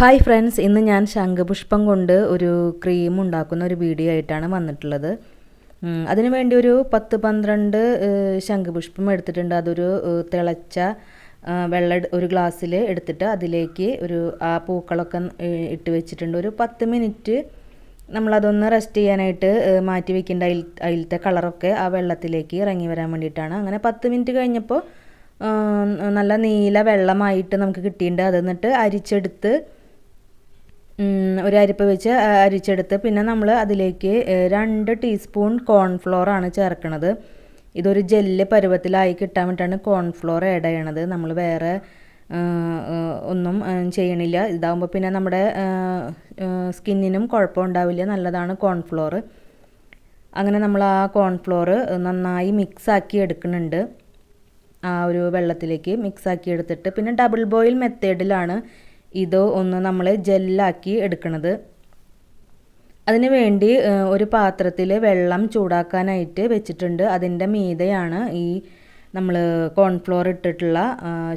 Hi friends, ഇന്ന് ഞാൻ ശംഖുപുഷ്പം കൊണ്ട് ഒരു ക്രീം ഉണ്ടാക്കുന്ന ഒരു വീഡിയോ ആയിട്ടാണ് വന്നിട്ടുള്ളത്. അതിനു വേണ്ടി ഒരു 10-12 ശംഖുപുഷ്പം എടുത്തിട്ടുണ്ട്. അതൊരു തിളച്ച വെള്ളം ഒരു ഗ്ലാസ്സിൽ എടുത്തിട്ട് അതിലേക്ക് ആ പൂക്കളൊക്കെ ഇട്ട് വെച്ചിട്ടുണ്ട്. ഒരു 10 മിനിറ്റ് നമ്മളതൊന്ന് റെസ്റ്റ് ചെയ്യാനായിട്ട് മാറ്റി വെക്കേണ്ട. അതിലത്തെ കളറൊക്കെ ആ വെള്ളത്തിലേക്ക് ഇറങ്ങി വരാൻ വേണ്ടിയിട്ടാണ്. അങ്ങനെ 10 മിനിറ്റ് കഴിഞ്ഞപ്പോൾ നല്ല നീല വെള്ളമായിട്ട് നമുക്ക് കിട്ടിയിട്ടുണ്ട്. അത് എന്നിട്ട് അരിച്ചെടുത്ത് ഒരു അരിപ്പ വെച്ച് അരിച്ചെടുത്ത് പിന്നെ നമ്മൾ അതിലേക്ക് 2 ടീസ്പൂൺ കോൺഫ്ലോർ ആണ് ചേർക്കുന്നത്. ഇതൊരു ജെല്ല് പരുവത്തിലായി കിട്ടാൻ വേണ്ടിയിട്ടാണ് കോൺഫ്ലോർ ആഡ് ചെയ്യണത്. നമ്മൾ വേറെ ഒന്നും ചെയ്യണില്ല. ഇതാകുമ്പോൾ പിന്നെ നമ്മുടെ സ്കിന്നിനും കുഴപ്പമുണ്ടാവില്ല, നല്ലതാണ് കോൺഫ്ലോർ. അങ്ങനെ നമ്മൾ ആ കോൺഫ്ലോർ നന്നായി മിക്സാക്കി എടുക്കുന്നുണ്ട്. ആ ഒരു വെള്ളത്തിലേക്ക് മിക്സാക്കി എടുത്തിട്ട് പിന്നെ ഡബിൾ ബോയിൽ മെത്തേഡിലാണ് ഇത് ഒന്ന് നമ്മൾ ജെല്ലാക്കി എടുക്കുന്നത്. അതിന് വേണ്ടി ഒരു പാത്രത്തിൽ വെള്ളം ചൂടാക്കാനായിട്ട് വെച്ചിട്ടുണ്ട്. അതിൻ്റെ മീതെയാണ് ഈ നമ്മൾ കോൺഫ്ലോർ ഇട്ടിട്ടുള്ള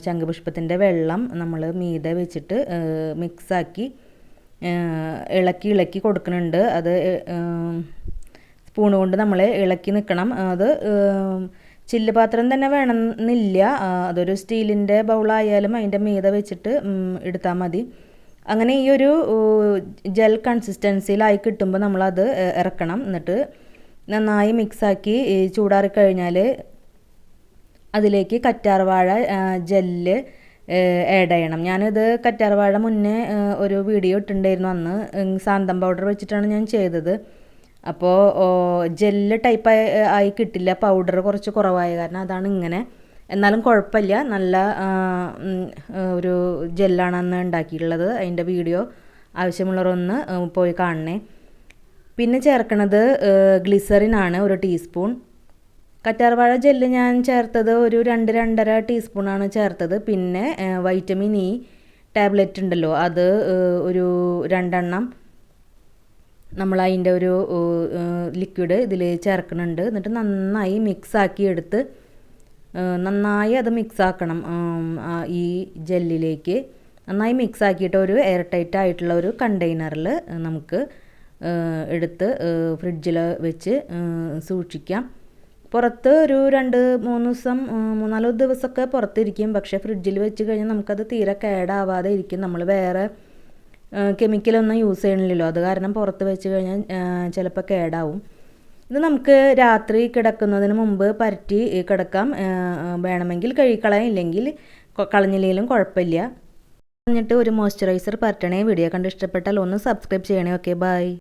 ശംഖുപുഷ്പത്തിൻ്റെ വെള്ളം നമ്മൾ മീതെ വെച്ചിട്ട് മിക്സാക്കി ഇളക്കി കൊടുക്കുന്നുണ്ട്. അത് സ്പൂൺ കൊണ്ട് നമ്മൾ ഇളക്കി നിൽക്കണം. അത് ചില്ല് പാത്രം തന്നെ വേണമെന്നില്ല. അതൊരു സ്റ്റീലിൻ്റെ ബൗളായാലും അതിൻ്റെ മീതെ വെച്ചിട്ട് എടുത്താൽ മതി. അങ്ങനെ ഈ ഒരു ജെൽ കൺസിസ്റ്റൻസിയിലായി കിട്ടുമ്പോൾ നമ്മളത് ഇറക്കണം. എന്നിട്ട് നന്നായി മിക്സാക്കി ചൂടാറിക്കഴിഞ്ഞാൽ അതിലേക്ക് കറ്റാർവാഴ ജെല്ല് ആഡ് ചെയ്യണം. ഞാനിത് കറ്റാർവാഴ മുന്നേ ഒരു വീഡിയോ ഇട്ടിട്ടുണ്ടായിരുന്നു. അന്ന് സാന്തം പൗഡർ വെച്ചിട്ടാണ് ഞാൻ ചെയ്തത്. അപ്പോൾ ജെല്ല് ടൈപ്പ് ആയി കിട്ടില്ല, പൗഡർ കുറച്ച് കുറവായ കാരണം അതാണ് ഇങ്ങനെ. എന്നാലും കുഴപ്പമില്ല, നല്ല ഒരു ജെല്ലാണ് അന്ന് ഉണ്ടാക്കിയിട്ടുള്ളത്. അതിൻ്റെ വീഡിയോ ആവശ്യമുള്ളവരൊന്ന് പോയി കാണണേ. പിന്നെ ചേർക്കണത് ഗ്ലിസറിനാണ് 1 ടീസ്പൂൺ. കറ്റാർവാഴ ജെല്ല് ഞാൻ ചേർത്തത് ഒരു 2-2.5 ടീസ്പൂണാണ് ചേർത്തത്. പിന്നെ വൈറ്റമിൻ ഇ ടാബ്ലറ്റ് ഉണ്ടല്ലോ, അത് ഒരു 2 എണ്ണം നമ്മൾ അതിൻ്റെ ഒരു ലിക്വിഡ് ഇതിൽ ചേർക്കുന്നുണ്ട്. എന്നിട്ട് നന്നായി മിക്സാക്കി എടുത്ത് നന്നായി അത് മിക്സാക്കണം. ഈ ജെല്ലിലേക്ക് നന്നായി മിക്സാക്കിയിട്ട് ഒരു എയർ ടൈറ്റ് ആയിട്ടുള്ള ഒരു കണ്ടെയ്നറിൽ നമുക്ക് എടുത്ത് ഫ്രിഡ്ജിൽ വെച്ച് സൂക്ഷിക്കാം. പുറത്ത് ഒരു 2-3 ദിവസം 3-4 ദിവസമൊക്കെ പുറത്തിരിക്കും. പക്ഷേ ഫ്രിഡ്ജിൽ വെച്ച് കഴിഞ്ഞാൽ നമുക്കത് തീരെ കേടാവാതെ ഇരിക്കും. നമ്മൾ വേറെ കെമിക്കലൊന്നും യൂസ് ചെയ്യണില്ലല്ലോ, അത് കാരണം പുറത്ത് വെച്ച് കഴിഞ്ഞാൽ ചിലപ്പോൾ കേടാവും. ഇത് നമുക്ക് രാത്രി കിടക്കുന്നതിന് മുമ്പ് പരറ്റി കിടക്കാം. വേണമെങ്കിൽ കഴുകിക്കളയാം, ഇല്ലെങ്കിൽ കളഞ്ഞില്ലെങ്കിലും കുഴപ്പമില്ല. എന്നിട്ട് ഒരു മോയ്സ്ചറൈസർ പരട്ടണേ. വീഡിയോ കണ്ട് ഇഷ്ടപ്പെട്ടാൽ ഒന്ന് സബ്സ്ക്രൈബ് ചെയ്യണേ. Okay, by.